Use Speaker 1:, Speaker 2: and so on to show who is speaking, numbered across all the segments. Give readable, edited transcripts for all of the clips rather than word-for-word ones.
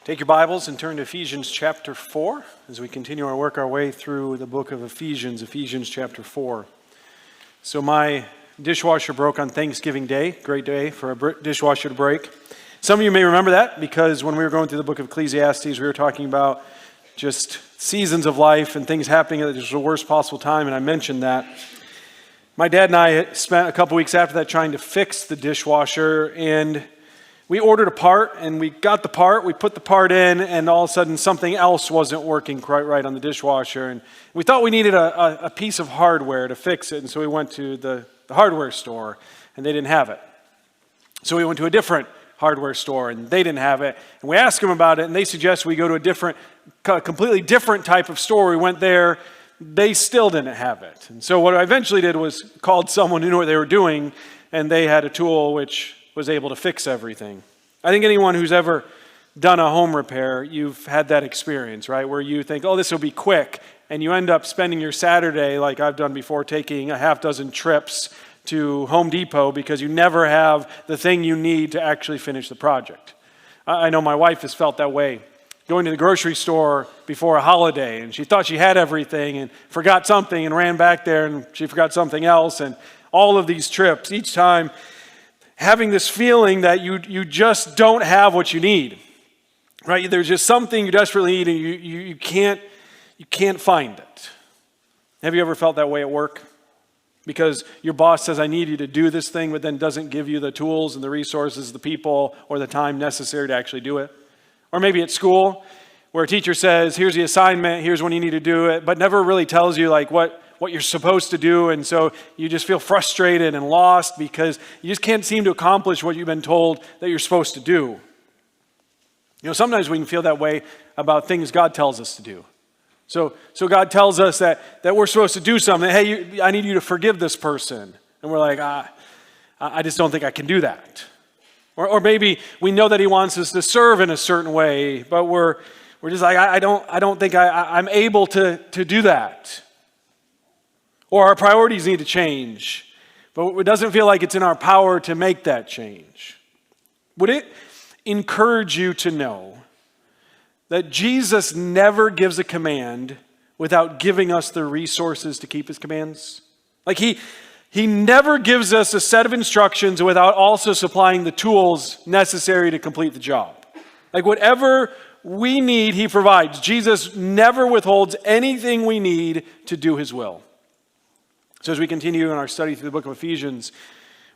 Speaker 1: Take your Bibles and turn to Ephesians chapter 4 as we continue our way through the book of Ephesians chapter 4. So my dishwasher broke on Thanksgiving Day, great day for a dishwasher to break. Some of you may remember that because when we were going through the book of Ecclesiastes, we were talking about just seasons of life and things happening at just the worst possible time, and I mentioned that. My dad and I spent a couple weeks after that trying to fix the dishwasher, and we ordered a part, and we got the part, we put the part in, and all of a sudden something else wasn't working quite right on the dishwasher. And we thought we needed a piece of hardware to fix it, and so we went to the hardware store, and they didn't have it. So we went to a different hardware store, and they didn't have it. And we asked them about it, and they suggested we go to a completely different type of store. We went there, they still didn't have it. And so what I eventually did was called someone who knew what they were doing, and they had a tool which was able to fix everything. I think anyone who's ever done a home repair, you've had that experience, right? Where you think, oh, this will be quick. And you end up spending your Saturday, like I've done before, taking a half dozen trips to Home Depot because you never have the thing you need to actually finish the project. I know my wife has felt that way. Going to the grocery store before a holiday, and she thought she had everything and forgot something and ran back there and she forgot something else. And all of these trips, each time, having this feeling that you just don't have what you need, right? There's just something you desperately need and you can't find it. Have you ever felt that way at work? Because your boss says, I need you to do this thing, but then doesn't give you the tools and the resources, the people, or the time necessary to actually do it. Or maybe at school, where a teacher says, here's the assignment, here's when you need to do it, but never really tells you like what you're supposed to do, and so you just feel frustrated and lost because you just can't seem to accomplish what you've been told that you're supposed to do. You know, sometimes we can feel that way about things God tells us to do. So God tells us that we're supposed to do something. Hey, I need you to forgive this person. And we're like, I just don't think I can do that. Or maybe we know that he wants us to serve in a certain way, but we're just like, I don't think I'm able to do that. Or our priorities need to change, but it doesn't feel like it's in our power to make that change. Would it encourage you to know that Jesus never gives a command without giving us the resources to keep his commands? Like he never gives us a set of instructions without also supplying the tools necessary to complete the job. Like whatever we need, he provides. Jesus never withholds anything we need to do his will. So as we continue in our study through the book of Ephesians,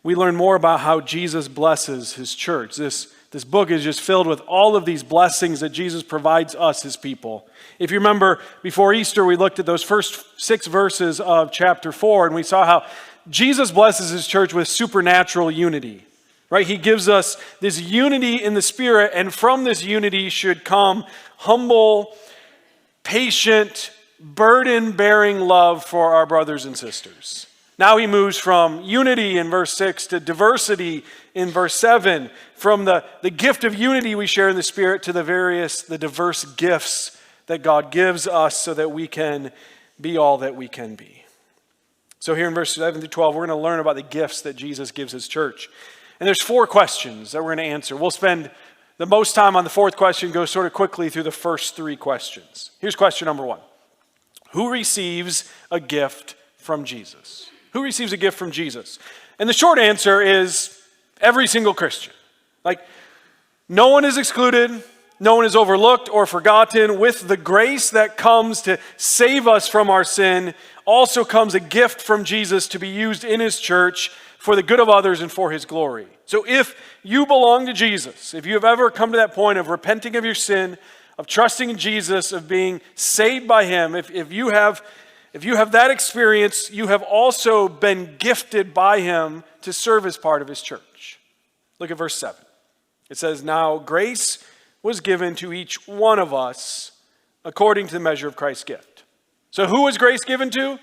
Speaker 1: we learn more about how Jesus blesses his church. This book is just filled with all of these blessings that Jesus provides us, his people. If you remember, before Easter, we looked at those first 6 verses of chapter 4, and we saw how Jesus blesses his church with supernatural unity. Right? He gives us this unity in the Spirit, and from this unity should come humble, patient, burden-bearing love for our brothers and sisters. Now he moves from unity in verse 6 to diversity in verse 7, from the gift of unity we share in the Spirit to the diverse gifts that God gives us so that we can be all that we can be. So here in verses 7 through 12, we're going to learn about the gifts that Jesus gives his church. And there's 4 questions that we're going to answer. We'll spend the most time on the 4th question, go sort of quickly through the first 3 questions. Here's question number 1. Who receives a gift from Jesus? Who receives a gift from Jesus? And the short answer is every single Christian. Like, no one is excluded, no one is overlooked or forgotten. With the grace that comes to save us from our sin, also comes a gift from Jesus to be used in his church for the good of others and for his glory. So if you belong to Jesus, if you have ever come to that point of repenting of your sin, of trusting in Jesus, of being saved by him, if you have that experience, you have also been gifted by him to serve as part of his church. Look at verse 7. It says, now grace was given to each one of us according to the measure of Christ's gift. So who was grace given to?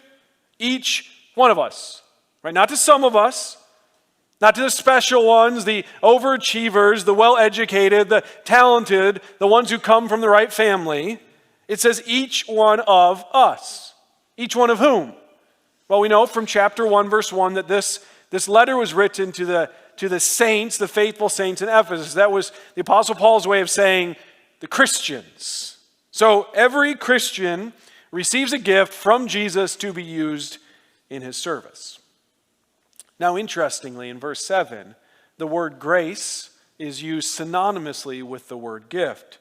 Speaker 1: Each one of us. Right? Not to some of us, not to the special ones, the overachievers, the well-educated, the talented, the ones who come from the right family. It says each one of us. Each one of whom? Well, we know from chapter 1, verse 1, that this letter was written to the saints, the faithful saints in Ephesus. That was the Apostle Paul's way of saying, the Christians. So every Christian receives a gift from Jesus to be used in his service. Now, interestingly, in verse 7, the word grace is used synonymously with the word gift.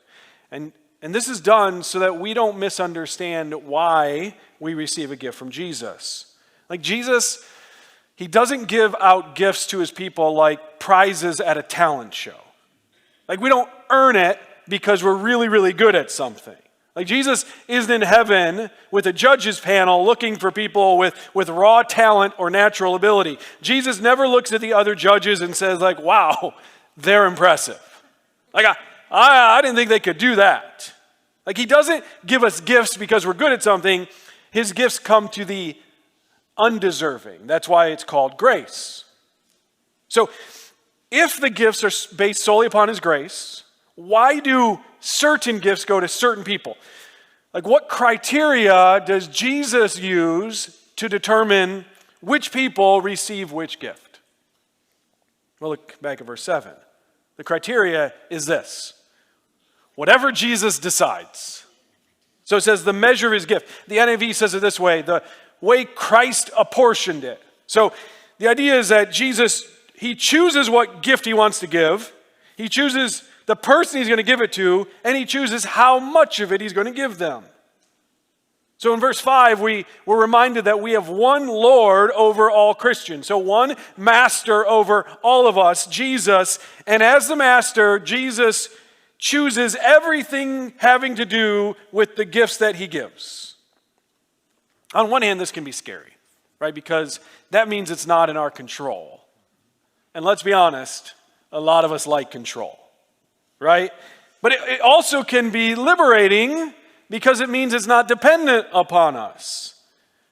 Speaker 1: And this is done so that we don't misunderstand why we receive a gift from Jesus. Like Jesus, he doesn't give out gifts to his people like prizes at a talent show. Like we don't earn it because we're really, really good at something. Like Jesus isn't in heaven with a judges panel looking for people with raw talent or natural ability. Jesus never looks at the other judges and says like, wow, they're impressive. Like I didn't think they could do that. Like he doesn't give us gifts because we're good at something. His gifts come to the undeserving. That's why it's called grace. So if the gifts are based solely upon his grace, why do certain gifts go to certain people? Like what criteria does Jesus use to determine which people receive which gift? Well, look back at verse 7. The criteria is this. Whatever Jesus decides. So it says the measure of his gift. The NIV says it this way, the way Christ apportioned it. So the idea is that Jesus, he chooses what gift he wants to give. He chooses the person he's going to give it to, and he chooses how much of it he's going to give them. So in verse 5, we're reminded that we have one Lord over all Christians. So one master over all of us, Jesus. And as the master, Jesus chooses everything having to do with the gifts that he gives. On one hand, this can be scary, right? Because that means it's not in our control. And let's be honest, a lot of us like control, right? But it also can be liberating because it means it's not dependent upon us.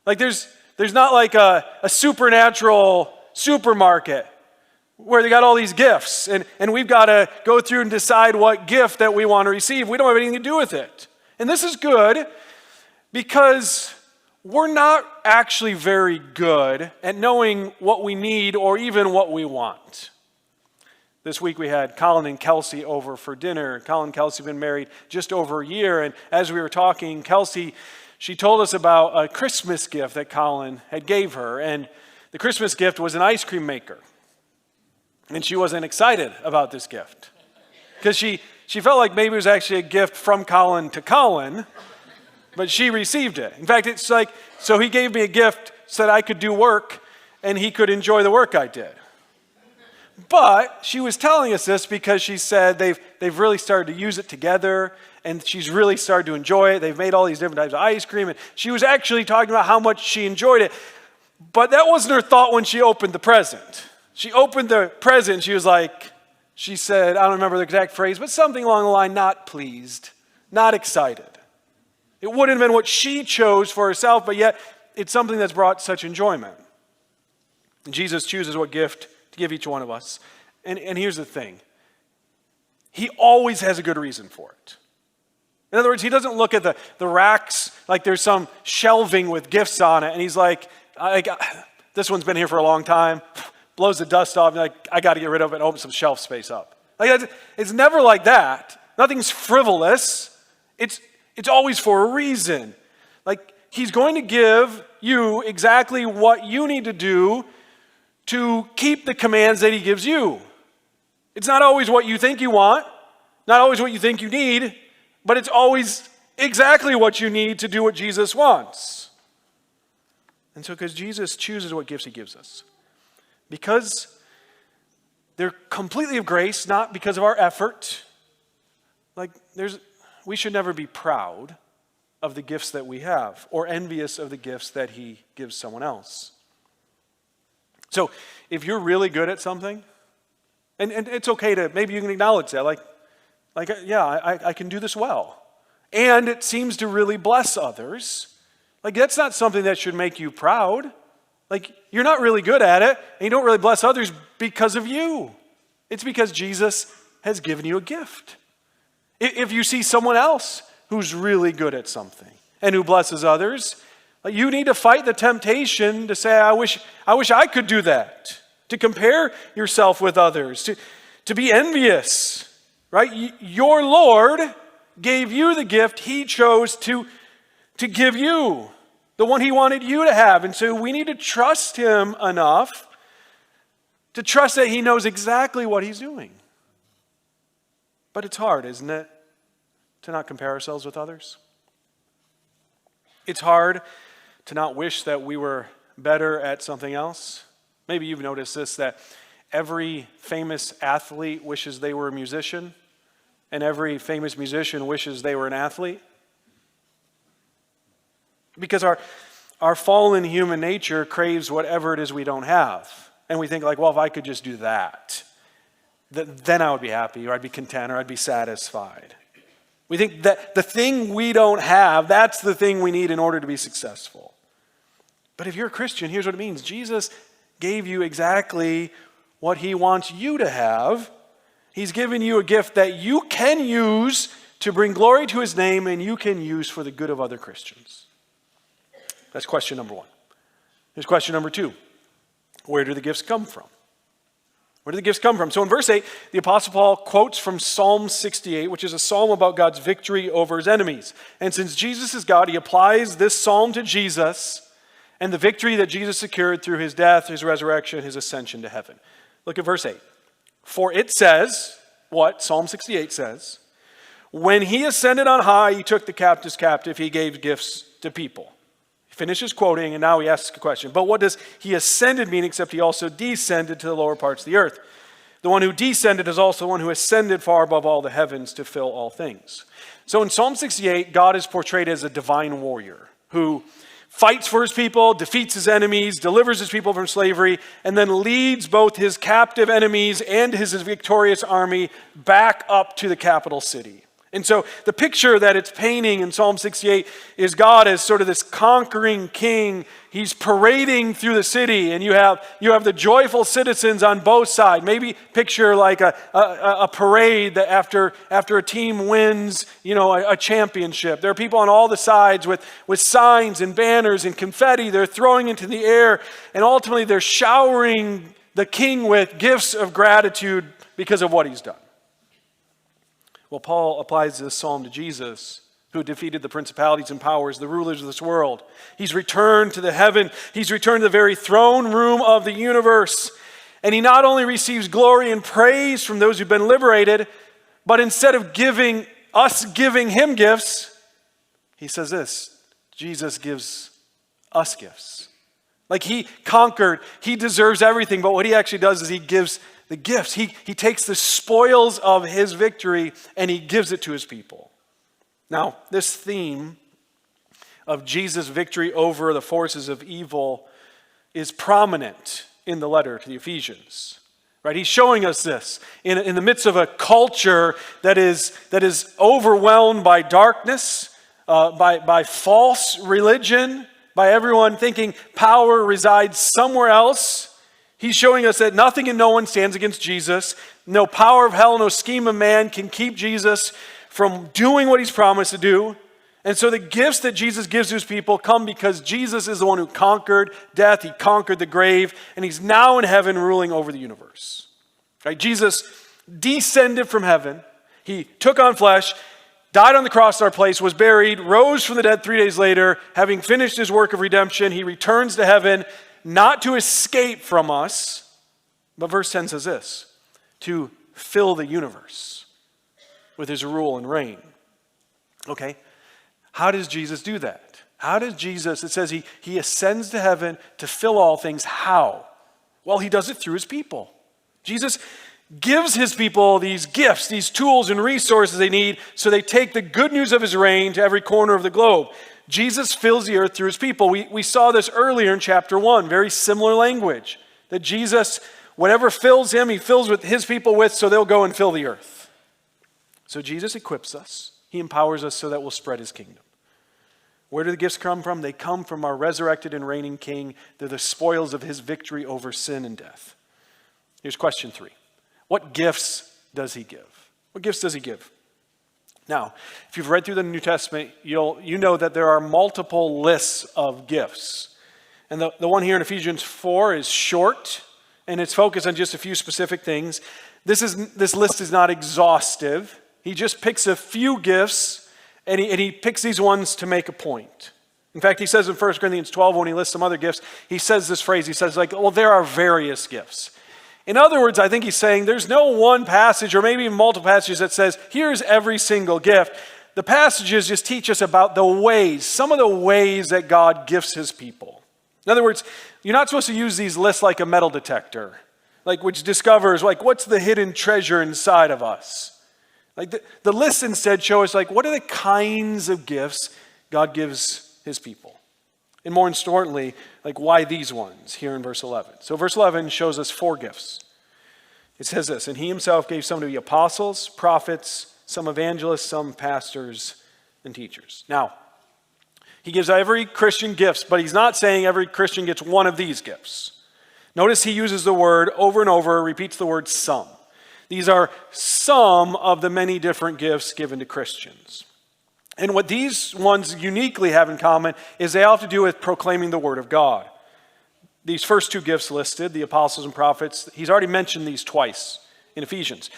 Speaker 1: Like there's not like a supernatural supermarket where they got all these gifts and we've got to go through and decide what gift that we want to receive. We don't have anything to do with it. And this is good because we're not actually very good at knowing what we need or even what we want. This week we had Colin and Kelsey over for dinner. Colin and Kelsey have been married just over a year. And as we were talking, Kelsey, she told us about a Christmas gift that Colin had gave her. And the Christmas gift was an ice cream maker. And she wasn't excited about this gift. Because she felt like maybe it was actually a gift from Colin to Colin. But she received it. In fact, it's like, so he gave me a gift so that I could do work and he could enjoy the work I did. But she was telling us this because she said they've really started to use it together and she's really started to enjoy it. They've made all these different types of ice cream and she was actually talking about how much she enjoyed it. But that wasn't her thought when she opened the present. She opened the present and she said, I don't remember the exact phrase, but something along the line, not pleased, not excited. It wouldn't have been what she chose for herself, but yet it's something that's brought such enjoyment. And Jesus chooses what gift to give each one of us. And here's the thing. He always has a good reason for it. In other words, he doesn't look at the racks like there's some shelving with gifts on it, and he's like, this one's been here for a long time, blows the dust off, and like, I got to get rid of it and open some shelf space up. Like it's never like that. Nothing's frivolous. It's always for a reason. Like, he's going to give you exactly what you need to do to keep the commands that he gives you. It's not always what you think you want, not always what you think you need, but it's always exactly what you need to do what Jesus wants. And so because Jesus chooses what gifts he gives us, because they're completely of grace, not because of our effort, we should never be proud of the gifts that we have or envious of the gifts that he gives someone else. So if you're really good at something, and it's okay to, maybe you can acknowledge that, I can do this well. And it seems to really bless others. Like, that's not something that should make you proud. Like, you're not really good at it, and you don't really bless others because of you. It's because Jesus has given you a gift. If you see someone else who's really good at something and who blesses others, you need to fight the temptation to say, I wish I could do that, to compare yourself with others, to be envious, right? Your Lord gave you the gift he chose to give you, the one he wanted you to have. And so we need to trust him enough to trust that he knows exactly what he's doing. But it's hard, isn't it, to not compare ourselves with others? It's hard to not wish that we were better at something else. Maybe you've noticed this, that every famous athlete wishes they were a musician, and every famous musician wishes they were an athlete. Because our fallen human nature craves whatever it is we don't have. And we think like, well, if I could just do that, then I would be happy, or I'd be content, or I'd be satisfied. We think that the thing we don't have, that's the thing we need in order to be successful. But if you're a Christian, here's what it means. Jesus gave you exactly what he wants you to have. He's given you a gift that you can use to bring glory to his name, and you can use for the good of other Christians. That's question number one. Here's question number two. Where do the gifts come from? Where do the gifts come from? So in verse 8, the Apostle Paul quotes from Psalm 68, which is a psalm about God's victory over his enemies. And since Jesus is God, he applies this psalm to Jesus and the victory that Jesus secured through his death, his resurrection, his ascension to heaven. Look at verse 8. For it says, what Psalm 68 says, when he ascended on high, he took the captives captive, he gave gifts to people. Finishes quoting, and now he asks a question. But what does he ascended mean except he also descended to the lower parts of the earth? The one who descended is also the one who ascended far above all the heavens to fill all things. So in Psalm 68, God is portrayed as a divine warrior who fights for his people, defeats his enemies, delivers his people from slavery, and then leads both his captive enemies and his victorious army back up to the capital city. And so the picture that it's painting in Psalm 68 is God as sort of this conquering king. He's parading through the city, and you have the joyful citizens on both sides. Maybe picture like a parade that after a team wins, a championship. There are people on all the sides with signs and banners and confetti they're throwing into the air, and ultimately they're showering the king with gifts of gratitude because of what he's done. Well, Paul applies this psalm to Jesus, who defeated the principalities and powers, the rulers of this world. He's returned to the heaven. He's returned to the very throne room of the universe. And he not only receives glory and praise from those who've been liberated, but instead of giving him gifts, he says this, Jesus gives us gifts. Like he conquered, he deserves everything, but what he actually does is he gives the gifts. He takes the spoils of his victory and he gives it to his people. Now, this theme of Jesus' victory over the forces of evil is prominent in the letter to the Ephesians. Right? He's showing us this in the midst of a culture that is overwhelmed by darkness, by false religion, by everyone thinking power resides somewhere else. He's showing us that nothing and no one stands against Jesus. No power of hell, no scheme of man can keep Jesus from doing what he's promised to do. And so the gifts that Jesus gives to his people come because Jesus is the one who conquered death. He conquered the grave, and he's now in heaven ruling over the universe. Right? Jesus descended from heaven. He took on flesh, died on the cross in our place, was buried, rose from the dead 3 days later. Having finished his work of redemption, he returns to heaven, not to escape from us, but verse 10 says this, to fill the universe with his rule and reign. Okay, how does Jesus do that? How does Jesus, it says he ascends to heaven to fill all things. How? Well, he does it through his people. Jesus gives his people these gifts, these tools and resources they need, so they take the good news of his reign to every corner of the globe. Jesus fills the earth through his people. We saw this earlier in chapter 1, very similar language. That Jesus, whatever fills him, he fills with his people with, so they'll go and fill the earth. So Jesus equips us. He empowers us so that we'll spread his kingdom. Where do the gifts come from? They come from our resurrected and reigning king. They're the spoils of his victory over sin and death. Here's question 3. What gifts does he give? What gifts does he give? Now, if you've read through the New Testament, you know that there are multiple lists of gifts. And the one here in Ephesians 4 is short, and it's focused on just a few specific things. This list is not exhaustive. He just picks a few gifts, and he picks these ones to make a point. In fact, he says in 1 Corinthians 12, when he lists some other gifts, he says this phrase, he says well, there are various gifts. In other words, I think he's saying there's no one passage or maybe multiple passages that says, here's every single gift. The passages just teach us about the ways, some of the ways that God gifts his people. In other words, you're not supposed to use these lists like a metal detector, which discovers what's the hidden treasure inside of us. The lists instead show us what are the kinds of gifts God gives his people. And more importantly, why these ones here in verse 11. So verse 11 shows us 4 gifts. It says this, and he himself gave some to be apostles, prophets, some evangelists, some pastors, and teachers. Now, he gives every Christian gifts, but he's not saying every Christian gets one of these gifts. Notice he uses the word over and over, repeats the word some. These are some of the many different gifts given to Christians. And what these ones uniquely have in common is they all have to do with proclaiming the word of God. These first 2 gifts listed, the apostles and prophets, he's already mentioned these twice in Ephesians.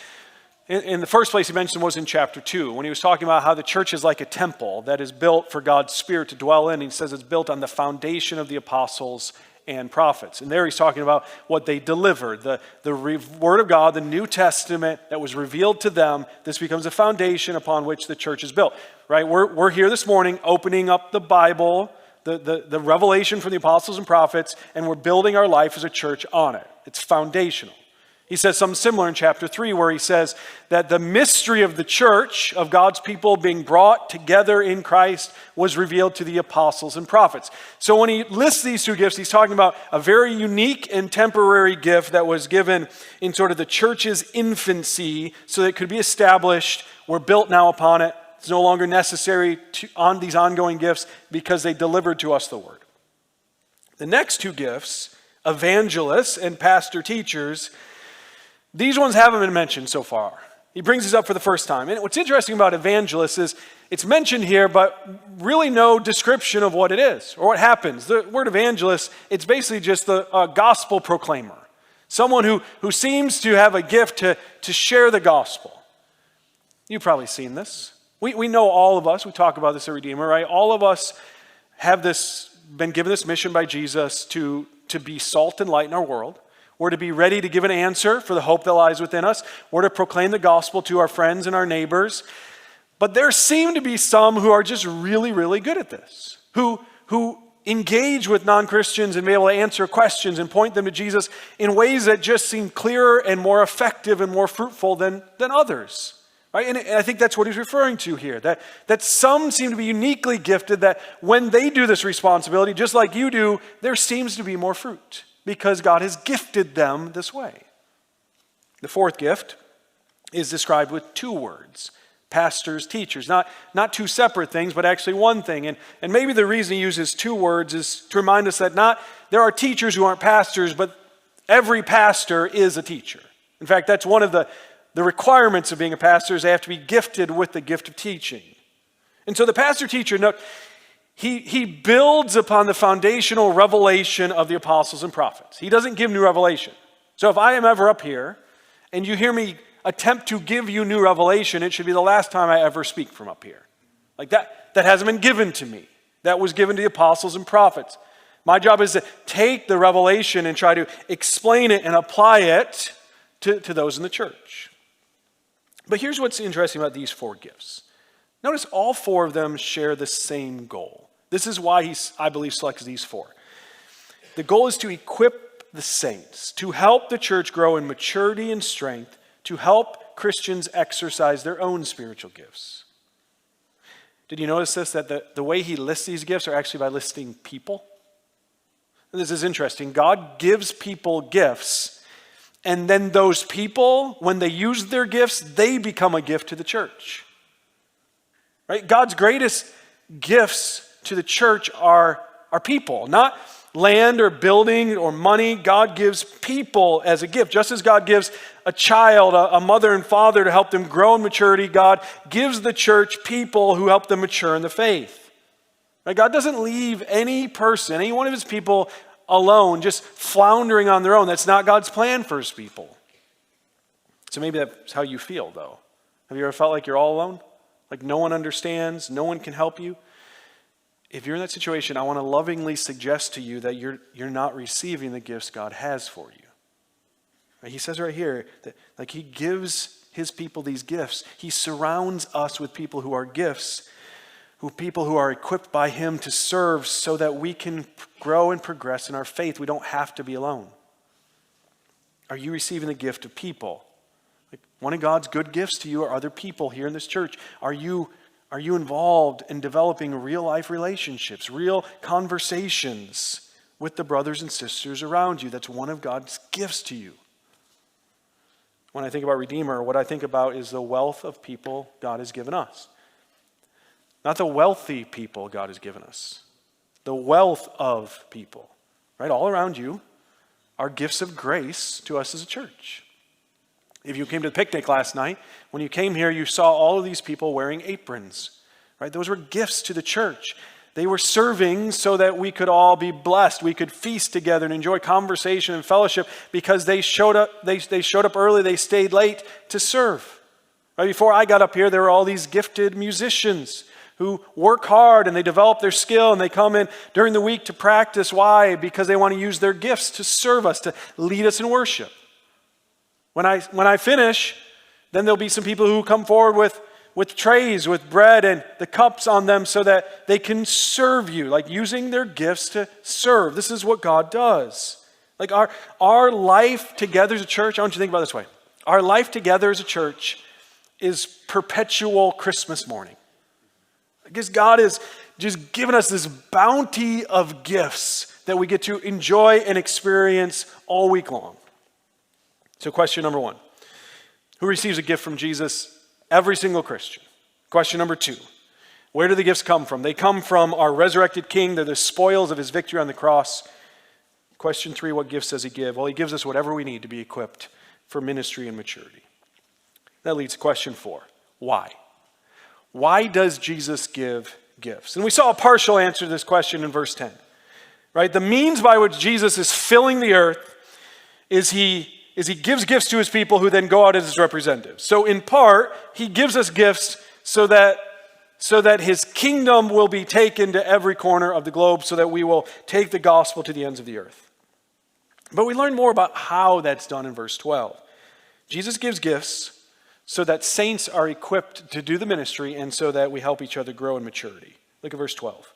Speaker 1: In the first place he mentioned was in chapter 2, when he was talking about how the church is like a temple that is built for God's Spirit to dwell in. He says it's built on the foundation of the apostles and prophets. And there he's talking about what they delivered, the Word of God, the New Testament that was revealed to them. This becomes a foundation upon which the church is built. Right? We're here this morning opening up the Bible, the revelation from the apostles and prophets, and we're building our life as a church on it. It's foundational. He says something similar in chapter 3 where he says that the mystery of the church, of God's people being brought together in Christ, was revealed to the apostles and prophets. So when he lists these 2 gifts, he's talking about a very unique and temporary gift that was given in sort of the church's infancy so that it could be established. We're built now upon it. It's no longer necessary on these ongoing gifts because they delivered to us the word. The next 2 gifts, evangelists and pastor teachers, these ones haven't been mentioned so far. He brings these up for the first time. And what's interesting about evangelists is it's mentioned here, but really no description of what it is or what happens. The word evangelist, it's basically just the gospel proclaimer. Someone who seems to have a gift to share the gospel. You've probably seen this. We know all of us, we talk about this at Redeemer, right? All of us have been given this mission by Jesus to be salt and light in our world. We're to be ready to give an answer for the hope that lies within us. We're to proclaim the gospel to our friends and our neighbors. But there seem to be some who are just really, really good at this, who engage with non-Christians and be able to answer questions and point them to Jesus in ways that just seem clearer and more effective and more fruitful than others. Right? And I think that's what he's referring to here, that some seem to be uniquely gifted, that when they do this responsibility, just like you do, there seems to be more fruit because God has gifted them this way. The 4th gift is described with 2 words, pastors, teachers. Not 2 separate things, but actually one thing. And maybe the reason he uses 2 words is to remind us that there are teachers who aren't pastors, but every pastor is a teacher. In fact, that's one of the requirements of being a pastor is they have to be gifted with the gift of teaching. And so the pastor-teacher, he builds upon the foundational revelation of the apostles and prophets. He doesn't give new revelation. So if I am ever up here and you hear me attempt to give you new revelation, it should be the last time I ever speak from up here. That hasn't been given to me. That was given to the apostles and prophets. My job is to take the revelation and try to explain it and apply it to those in the church. But here's what's interesting about these 4 gifts. Notice all 4 of them share the same goal. This is why I believe, selects these 4. The goal is to equip the saints, to help the church grow in maturity and strength, to help Christians exercise their own spiritual gifts. Did you notice this, that the way he lists these gifts are actually by listing people? And this is interesting. God gives people gifts, and then those people, when they use their gifts, they become a gift to the church. Right? God's greatest gifts to the church are people, not land or building or money. God gives people as a gift. Just as God gives a child, a mother and father to help them grow in maturity, God gives the church people who help them mature in the faith. Right? God doesn't leave any person, any one of his people alone, just floundering on their own. That's not God's plan for his people. So maybe that's how you feel, though. Have you ever felt like you're all alone? Like no one understands, no one can help you? If you're in that situation, I want to lovingly suggest to you that you're not receiving the gifts God has for you. Right? He says right here that like he gives his people these gifts. He surrounds us with people who are gifts, people who are equipped by him to serve so that we can grow and progress in our faith. We don't have to be alone. Are you receiving the gift of people? Like one of God's good gifts to you are other people here in this church. Are you involved in developing real life relationships, real conversations with the brothers and sisters around you? That's one of God's gifts to you. When I think about Redeemer, what I think about is the wealth of people God has given us. Not the wealthy people God has given us. The wealth of people, right? All around you are gifts of grace to us as a church. If you came to the picnic last night, when you came here, you saw all of these people wearing aprons, right? Those were gifts to the church. They were serving so that we could all be blessed. We could feast together and enjoy conversation and fellowship because they showed up. They showed up early. They stayed late to serve. Right before I got up here, there were all these gifted musicians who work hard and they develop their skill and they come in during the week to practice. Why? Because they want to use their gifts to serve us, to lead us in worship. When I finish, then there'll be some people who come forward with trays, with bread and the cups on them so that they can serve you, like using their gifts to serve. This is what God does. Like our life together as a church, I want you to think about it this way. Our life together as a church is perpetual Christmas morning. Because God has just given us this bounty of gifts that we get to enjoy and experience all week long. So question number one, who receives a gift from Jesus? Every single Christian. Question number two, where do the gifts come from? They come from our resurrected King. They're the spoils of his victory on the cross. Question three, what gifts does he give? Well, he gives us whatever we need to be equipped for ministry and maturity. That leads to question four, why? Why does Jesus give gifts? And we saw a partial answer to this question in verse 10. Right? The means by which Jesus is filling the earth is he gives gifts to his people who then go out as his representatives. So in part, he gives us gifts so that his kingdom will be taken to every corner of the globe, so that we will take the gospel to the ends of the earth. But we learn more about how that's done in verse 12. Jesus gives gifts so that saints are equipped to do the ministry and so that we help each other grow in maturity. Look at verse 12.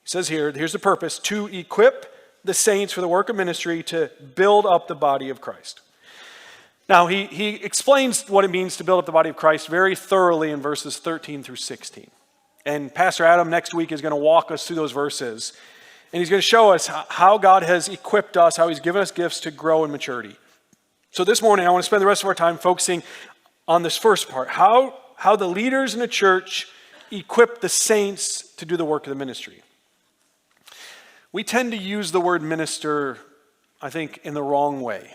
Speaker 1: He says here's the purpose, to equip the saints for the work of ministry, to build up the body of Christ. Now, he explains what it means to build up the body of Christ very thoroughly in verses 13 through 16. And Pastor Adam next week is going to walk us through those verses. And he's going to show us how God has equipped us, how he's given us gifts to grow in maturity. So this morning, I want to spend the rest of our time focusing on this first part, how the leaders in the church equip the saints to do the work of the ministry. We tend to use the word minister, I think, in the wrong way.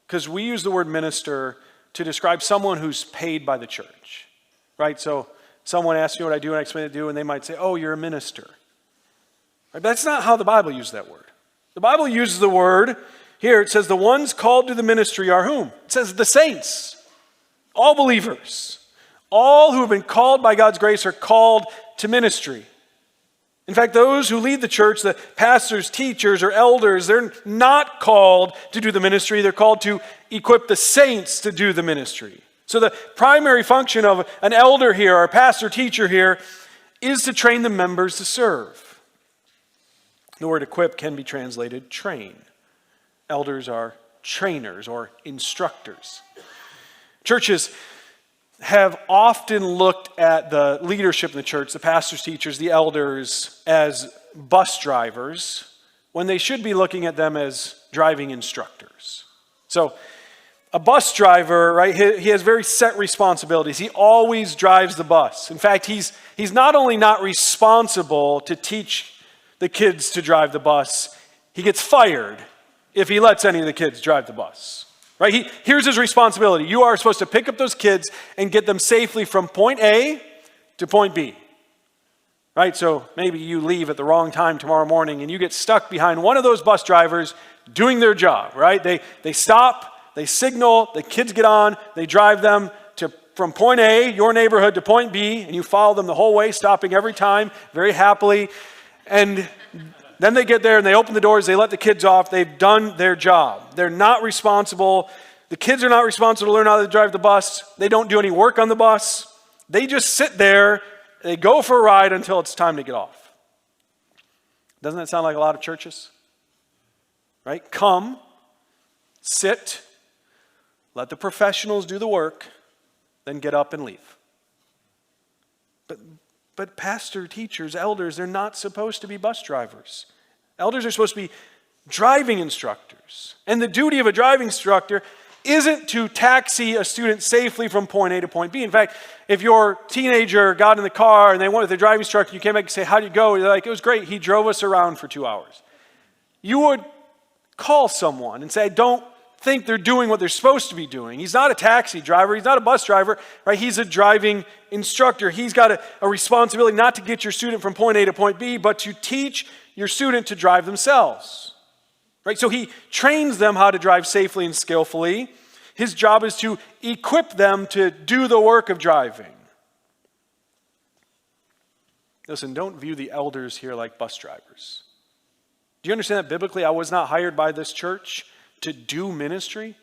Speaker 1: Because we use the word minister to describe someone who's paid by the church, right? So someone asks me what I do and I explain what I do, and they might say, oh, you're a minister. Right? That's not how the Bible uses that word. The Bible uses the word, here it says the ones called to the ministry are whom? It says the saints, all believers. All who have been called by God's grace are called to ministry. In fact, those who lead the church, the pastors, teachers, or elders, they're not called to do the ministry. They're called to equip the saints to do the ministry. So the primary function of an elder here, or a pastor, teacher here, is to train the members to serve. The word equip can be translated train. Elders are trainers or instructors. Churches have often looked at the leadership in the church, the pastors, teachers, the elders, as bus drivers, when they should be looking at them as driving instructors. So a bus driver, right, he has very set responsibilities. He always drives the bus. In fact, he's not only not responsible to teach the kids to drive the bus, he gets fired if he lets any of the kids drive the bus. Right? Here's his responsibility. You are supposed to pick up those kids and get them safely from point A to point B. Right? So maybe you leave at the wrong time tomorrow morning and you get stuck behind one of those bus drivers doing their job. Right? They stop, they signal, the kids get on, they drive them to from point A, your neighborhood, to point B, and you follow them the whole way, stopping every time, very happily. And then they get there and they open the doors, they let the kids off, they've done their job. They're not responsible. The kids are not responsible to learn how to drive the bus. They don't do any work on the bus. They just sit there, they go for a ride until it's time to get off. Doesn't that sound like a lot of churches? Right? Come, sit, let the professionals do the work, then get up and leave. But pastor, teachers, elders, they're not supposed to be bus drivers. Elders are supposed to be driving instructors. And the duty of a driving instructor isn't to taxi a student safely from point A to point B. In fact, if your teenager got in the car and they went with the driving instructor, you came back and say, how'd you go? You're like, it was great. He drove us around for 2 hours. You would call someone and say, I don't think they're doing what they're supposed to be doing. He's not a taxi driver. He's not a bus driver, right? He's a driving instructor. He's got a responsibility not to get your student from point A to point B, but to teach your student to drive themselves, right? So he trains them how to drive safely and skillfully. His job is to equip them to do the work of driving. Listen, don't view the elders here like bus drivers. Do you understand that biblically I was not hired by this church to do ministry?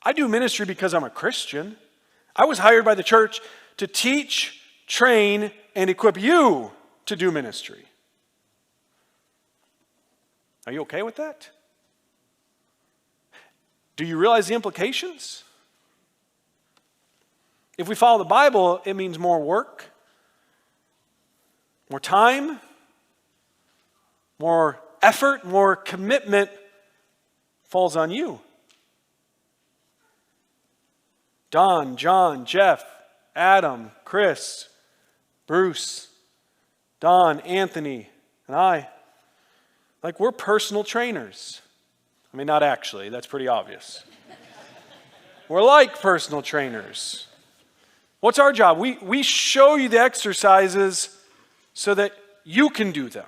Speaker 1: I do ministry because I'm a Christian. I was hired by the church to teach, train, and equip you to do ministry. Are you okay with that? Do you realize the implications? If we follow the Bible, it means more work, more time, more effort, more commitment falls on you. Don, John, Jeff, Adam, Chris, Bruce, Don, Anthony, and I, like we're personal trainers. I mean, not actually, that's pretty obvious. We're like personal trainers. What's our job? We show you the exercises so that you can do them.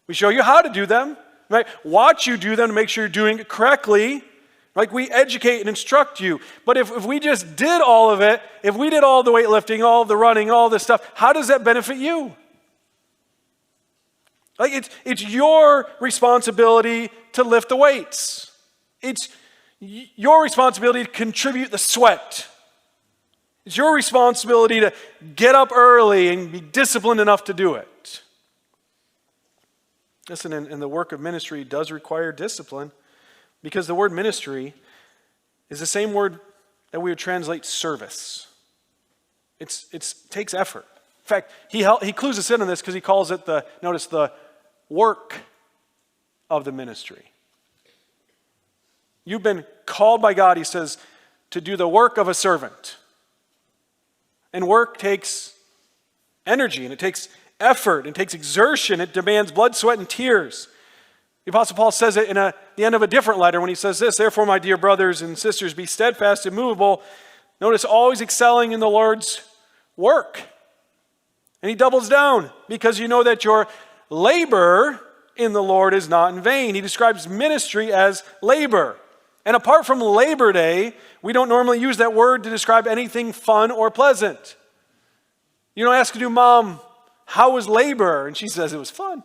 Speaker 1: We show you how to do them. Right? Watch you do them to make sure you're doing it correctly. Like we educate and instruct you. But if we just did all of it, if we did all the weightlifting, all the running, all this stuff, how does that benefit you? Like it's your responsibility to lift the weights. It's your responsibility to contribute the sweat. It's your responsibility to get up early and be disciplined enough to do it. Listen, and the work of ministry does require discipline because the word ministry is the same word that we would translate service. It takes effort. In fact, he clues us in on this because he calls it the work of the ministry. You've been called by God, he says, to do the work of a servant. And work takes energy and it takes effort, it takes exertion, it demands blood, sweat, and tears. The Apostle Paul says it in the end of a different letter when he says this, therefore, my dear brothers and sisters, be steadfast, immovable. Notice, always excelling in the Lord's work. And he doubles down, because you know that your labor in the Lord is not in vain. He describes ministry as labor. And apart from Labor Day, we don't normally use that word to describe anything fun or pleasant. You don't ask your mom, how was labor? And she says it was fun.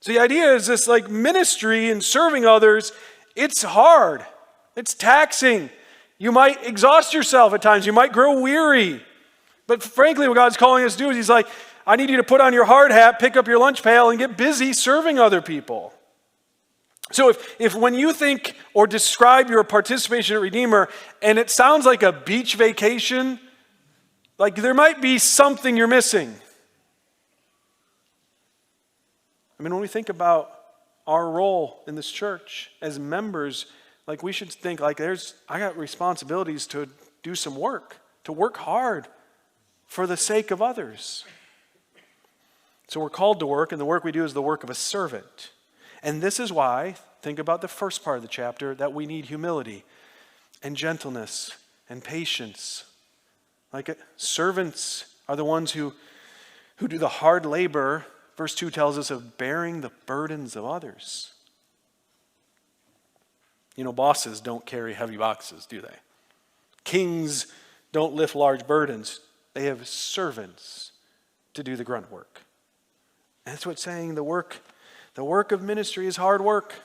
Speaker 1: So the idea is this, like, ministry and serving others, it's hard. It's taxing. You might exhaust yourself at times. You might grow weary. But frankly, what God's calling us to do is he's like, I need you to put on your hard hat, pick up your lunch pail, and get busy serving other people. So if when you think or describe your participation at Redeemer, and it sounds like a beach vacation, like there might be something you're missing. I mean, when we think about our role in this church as members, like we should think like I got responsibilities to do some work, to work hard for the sake of others. So we're called to work, and the work we do is the work of a servant. And this is why, think about the first part of the chapter, that we need humility and gentleness and patience. Like servants are the ones who do the hard labor. Verse 2 tells us of bearing the burdens of others. You know, bosses don't carry heavy boxes, do they? Kings don't lift large burdens. They have servants to do the grunt work. And that's what it's saying. The work of ministry is hard work.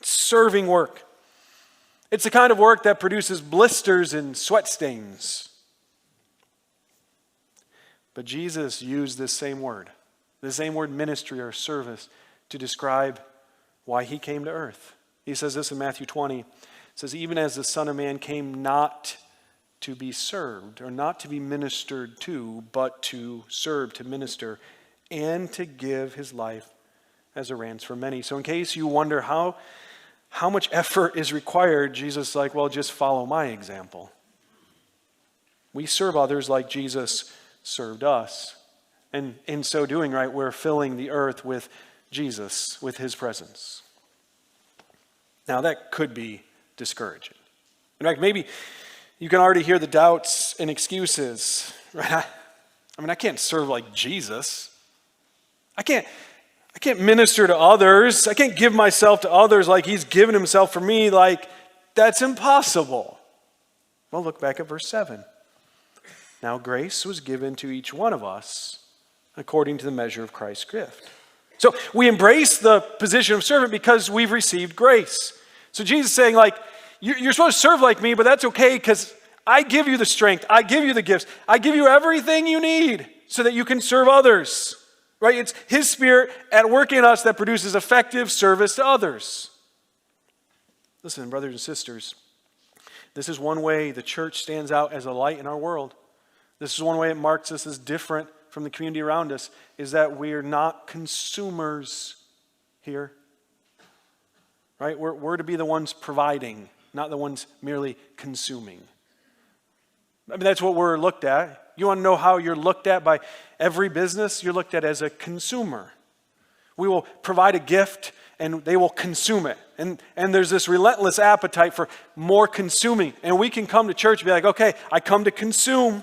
Speaker 1: It's serving work. It's the kind of work that produces blisters and sweat stains. But Jesus used this same word ministry or service, to describe why he came to earth. He says this in Matthew 20. It says, even as the Son of Man came not to be served, or not to be ministered to, but to serve, to minister, and to give his life as a ransom for many. So in case you wonder how much effort is required, Jesus is like, well, just follow my example. We serve others like Jesus served us. And in so doing, right, we're filling the earth with Jesus, with his presence. Now that could be discouraging. In fact, maybe you can already hear the doubts and excuses. Right? I can't serve like Jesus. I can't minister to others. I can't give myself to others like he's given himself for me. Like, that's impossible. Well, look back at verse 7. Now grace was given to each one of us according to the measure of Christ's gift. So we embrace the position of servant because we've received grace. So Jesus is saying, like, you're supposed to serve like me, but that's okay because I give you the strength. I give you the gifts. I give you everything you need so that you can serve others. Right? It's his Spirit at work in us that produces effective service to others. Listen, brothers and sisters, this is one way the church stands out as a light in our world. This is one way it marks us as different from the community around us, is that we are not consumers here. Right? We're to be the ones providing, not the ones merely consuming. I mean, that's what we're looked at. You want to know how you're looked at by every business? You're looked at as a consumer. We will provide a gift and they will consume it. And there's this relentless appetite for more consuming. And we can come to church and be like, okay, I come to consume.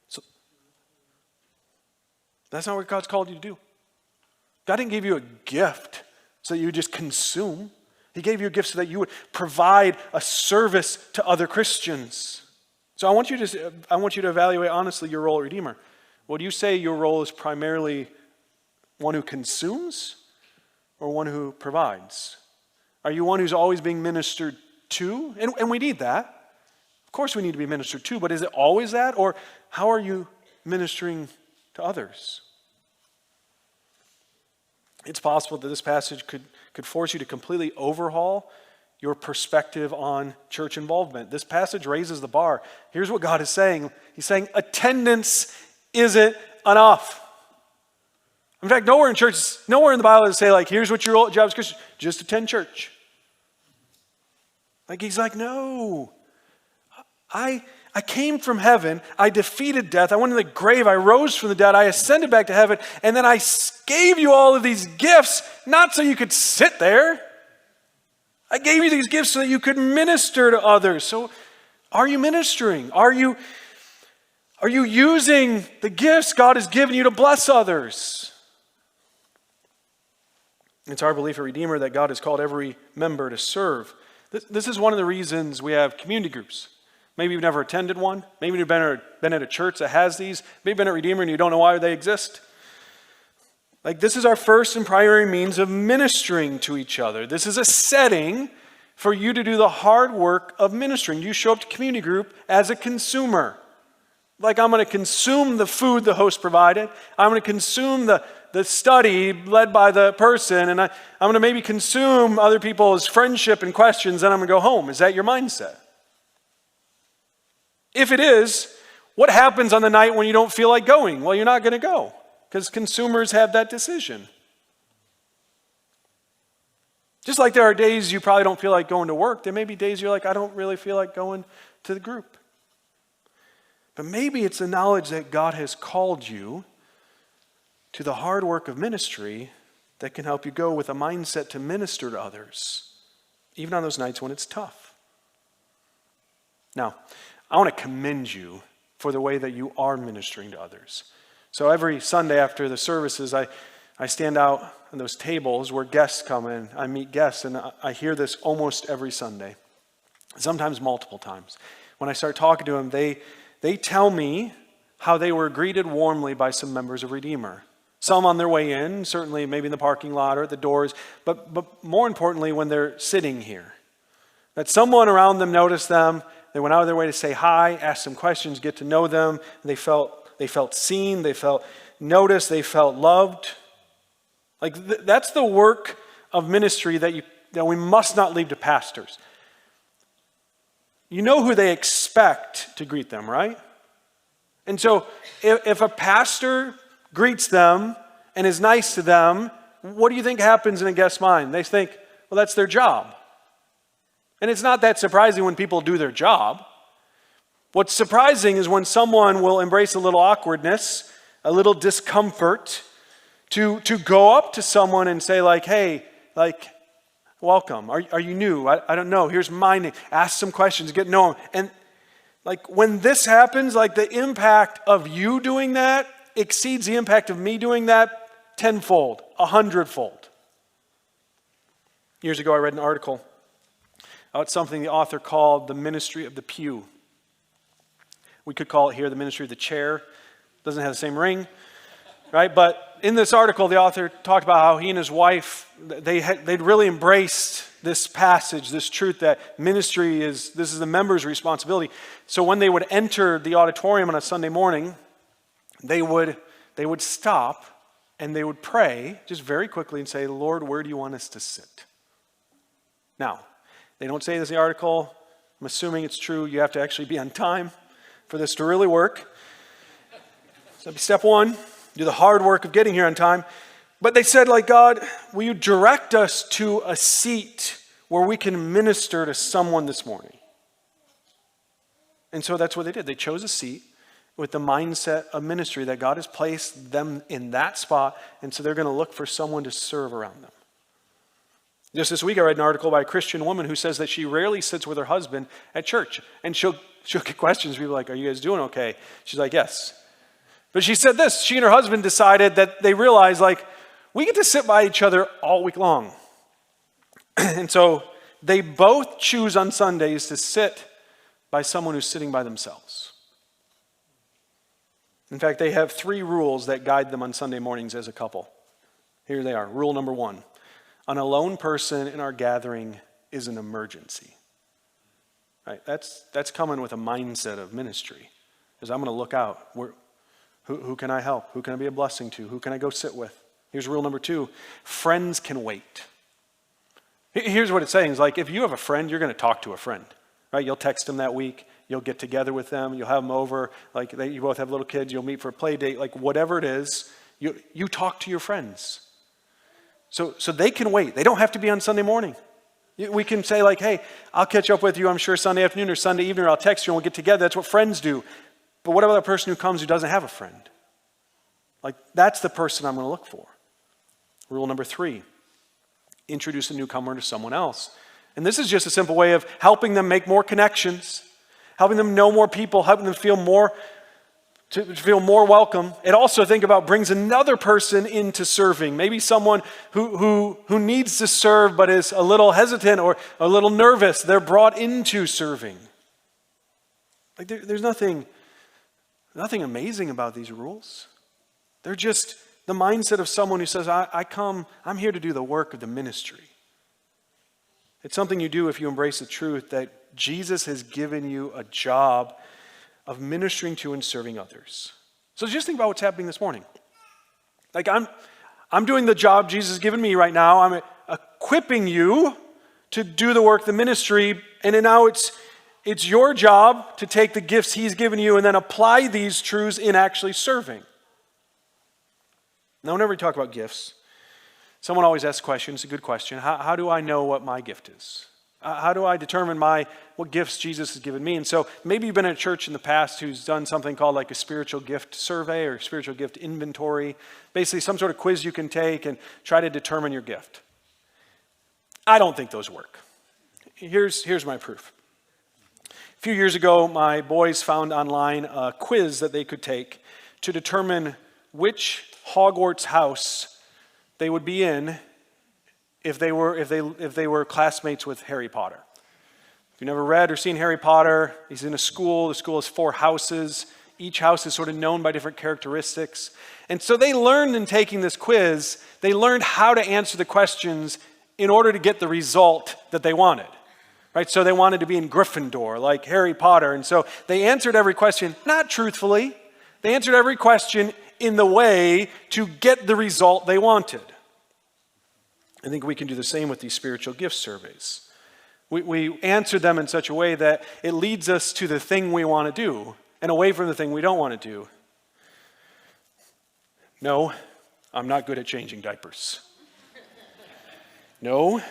Speaker 1: So that's not what God's called you to do. God didn't give you a gift so that you would just consume. He gave you a gift so that you would provide a service to other Christians. So I want you to evaluate honestly your role at Redeemer. Would you say your role is primarily one who consumes or one who provides? Are you one who's always being ministered to? And we need that. Of course we need to be ministered to, but is it always that? Or how are you ministering to others? It's possible that this passage could force you to completely overhaul your perspective on church involvement. This passage raises the bar. Here's what God is saying. He's saying attendance isn't enough. In fact, nowhere in the Bible does it say, like, here's what your job is, Christian, just attend church. Like, he's like, no. I came from heaven, I defeated death, I went in the grave, I rose from the dead, I ascended back to heaven, and then I gave you all of these gifts, not so you could sit there. I gave you these gifts so that you could minister to others. So are you ministering? Are you using the gifts God has given you to bless others? It's our belief at Redeemer that God has called every member to serve. This is one of the reasons we have community groups. Maybe you've never attended one. Maybe you've been at a church that has these. Maybe you've been at Redeemer and you don't know why they exist. Like, this is our first and primary means of ministering to each other. This is a setting for you to do the hard work of ministering. You show up to community group as a consumer. Like, I'm going to consume the food the host provided. I'm going to consume the study led by the person. And I'm going to maybe consume other people's friendship and questions. Then I'm going to go home. Is that your mindset? If it is, what happens on the night when you don't feel like going? Well, you're not going to go because consumers have that decision. Just like there are days you probably don't feel like going to work, there may be days you're like, I don't really feel like going to the group. But maybe it's the knowledge that God has called you to the hard work of ministry that can help you go with a mindset to minister to others, even on those nights when it's tough. Now, I want to commend you for the way that you are ministering to others. So every Sunday after the services, I I stand out on those tables where guests come in. I meet guests, and I hear this almost every Sunday, sometimes multiple times. When I start talking to them, they tell me how they were greeted warmly by some members of Redeemer. Some on their way in, certainly maybe in the parking lot or at the doors, but more importantly when they're sitting here. That someone around them noticed them, they went out of their way to say hi, ask some questions, get to know them, and they felt seen, they felt noticed, they felt loved. Like that's the work of ministry that we must not leave to pastors. You know who they expect to greet them, right? And so if a pastor greets them and is nice to them, what do you think happens in a guest's mind? They think, well, that's their job. And it's not that surprising when people do their job. What's surprising is when someone will embrace a little awkwardness, a little discomfort, to go up to someone and say like, hey, like, welcome. Are you new? I don't know. Here's my name. Ask some questions, get to know them. And like when this happens, like the impact of you doing that exceeds the impact of me doing that tenfold, 100-fold. Years ago, I read an article about something the author called the ministry of the pew. We could call it here the ministry of the chair. Doesn't have the same ring, right? But in this article, the author talked about how he and his wife, they'd really embraced this passage, this truth that ministry is the member's responsibility. So when they would enter the auditorium on a Sunday morning, they would stop and they would pray just very quickly and say, Lord, where do you want us to sit? Now, they don't say this in the article. I'm assuming it's true. You have to actually be on time for this to really work. So that'd be step one. Do the hard work of getting here on time. But they said, like, God, will you direct us to a seat where we can minister to someone this morning? And so that's what they did. They chose a seat with the mindset of ministry that God has placed them in that spot, and so they're going to look for someone to serve around them. Just this week I read an article by a Christian woman who says that she rarely sits with her husband at church, and she'll get questions. People are like, are you guys doing okay? She's like, yes. But she said this, she and her husband decided that they realized, like, we get to sit by each other all week long. And so they both choose on Sundays to sit by someone who's sitting by themselves. In fact, they have 3 rules that guide them on Sunday mornings as a couple. Here they are. Rule number 1. An alone person in our gathering is an emergency. Right? That's coming with a mindset of ministry. Because I'm going to look out. Who can I help? Who can I be a blessing to? Who can I go sit with? Here's rule number 2. Friends can wait. Here's what it's saying. It's like if you have a friend, you're going to talk to a friend. Right? You'll text them that week. You'll get together with them. You'll have them over. Like you both have little kids. You'll meet for a play date. Like whatever it is, you talk to your friends. So they can wait. They don't have to be on Sunday morning. We can say like, hey, I'll catch up with you, I'm sure, Sunday afternoon or Sunday evening, or I'll text you and we'll get together. That's what friends do. But what about the person who comes who doesn't have a friend? Like, that's the person I'm going to look for. Rule number 3, introduce a newcomer to someone else. And this is just a simple way of helping them make more connections, helping them know more people, helping them feel more welcome. It also, think about, brings another person into serving. Maybe someone who needs to serve but is a little hesitant or a little nervous. They're brought into serving. Like there's nothing amazing about these rules. They're just the mindset of someone who says, I'm here to do the work of the ministry. It's something you do if you embrace the truth that Jesus has given you a job of ministering to and serving others. So just think about what's happening this morning. Like I'm doing the job Jesus has given me right now. I'm equipping you to do the work of the ministry, and then now it's your job to take the gifts he's given you and then apply these truths in actually serving. Now, whenever we talk about gifts, someone always asks questions. It's a good question. How do I know what my gift is? How do I determine what gifts Jesus has given me? And so maybe you've been in a church in the past who's done something called like a spiritual gift survey or spiritual gift inventory. Basically some sort of quiz you can take and try to determine your gift. I don't think those work. Here's my proof. A few years ago, my boys found online a quiz that they could take to determine which Hogwarts house they would be in if they were classmates with Harry Potter. If you've never read or seen Harry Potter, he's in a school. The school has 4 houses. Each house is sort of known by different characteristics. And so they learned in taking this quiz, they learned how to answer the questions in order to get the result that they wanted. Right? So they wanted to be in Gryffindor, like Harry Potter. And so they answered every question, not truthfully. They answered every question in the way to get the result they wanted. I think we can do the same with these spiritual gift surveys. We answer them in such a way that it leads us to the thing we want to do and away from the thing we don't want to do. No, I'm not good at changing diapers. No,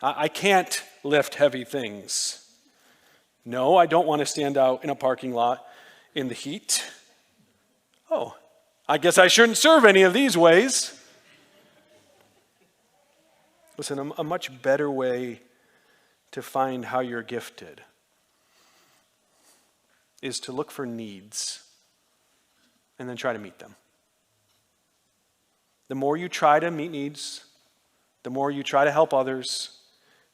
Speaker 1: I can't lift heavy things. No, I don't want to stand out in a parking lot in the heat. Oh, I guess I shouldn't serve any of these ways. Listen, a much better way to find how you're gifted is to look for needs and then try to meet them. The more you try to meet needs, the more you try to help others,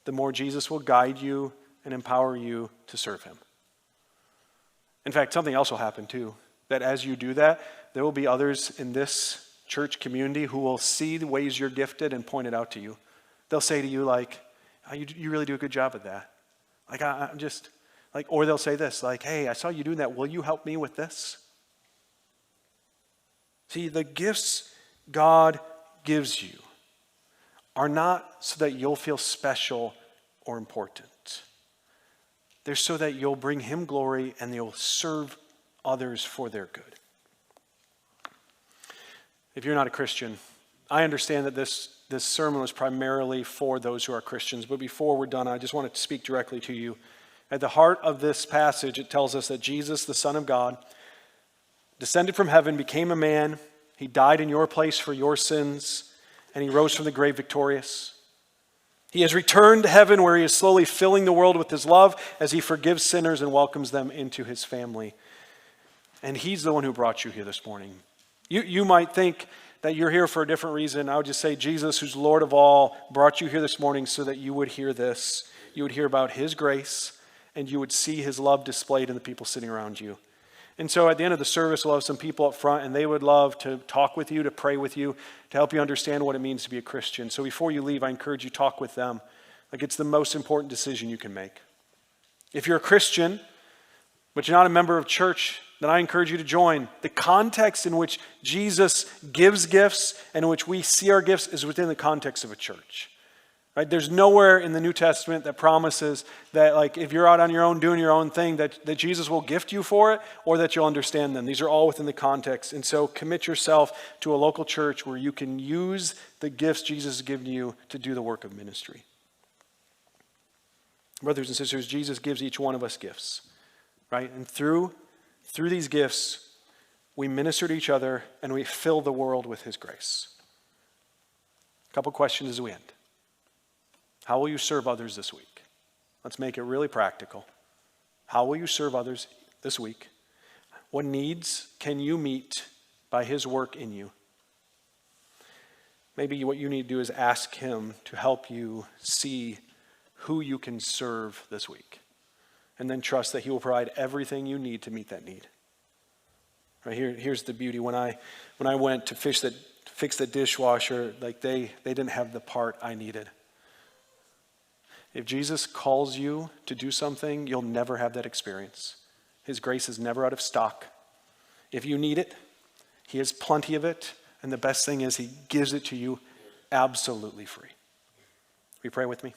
Speaker 1: the more Jesus will guide you and empower you to serve him. In fact, something else will happen too, that as you do that, there will be others in this church community who will see the ways you're gifted and point it out to you. They'll say to you like, oh, you really do a good job at that. Like, I'm just, like, or they'll say this, like, hey, I saw you doing that. Will you help me with this? See, the gifts God gives you are not so that you'll feel special or important. They're so that you'll bring him glory and you'll serve others for their good. If you're not a Christian, I understand that this sermon was primarily for those who are Christians, but before we're done, I just want to speak directly to you. At the heart of this passage, it tells us that Jesus, the Son of God, descended from heaven, became a man. He died in your place for your sins, and he rose from the grave victorious. He has returned to heaven where he is slowly filling the world with his love as he forgives sinners and welcomes them into his family. And he's the one who brought you here this morning. You might think that you're here for a different reason. I would just say Jesus, who's Lord of all, brought you here this morning so that you would hear this. You would hear about his grace, and you would see his love displayed in the people sitting around you. And so at the end of the service, we'll have some people up front, and they would love to talk with you, to pray with you, to help you understand what it means to be a Christian. So before you leave, I encourage you to talk with them. Like, it's the most important decision you can make. If you're a Christian, but you're not a member of church, then I encourage you to join. The context in which Jesus gives gifts and in which we see our gifts is within the context of a church. Right? There's nowhere in the New Testament that promises that, like, if you're out on your own doing your own thing, that Jesus will gift you for it or that you'll understand them. These are all within the context. And so commit yourself to a local church where you can use the gifts Jesus has given you to do the work of ministry. Brothers and sisters, Jesus gives each one of us gifts, right? And through these gifts, we minister to each other and we fill the world with his grace. A couple questions as we end. How will you serve others this week? Let's make it really practical. How will you serve others this week? What needs can you meet by his work in you? Maybe what you need to do is ask him to help you see who you can serve this week. And then trust that he will provide everything you need to meet that need. Right, here's the beauty. When I went to fix the dishwasher, like they didn't have the part I needed. If Jesus calls you to do something, you'll never have that experience. His grace is never out of stock. If you need it, he has plenty of it. And the best thing is he gives it to you absolutely free. Will you pray with me?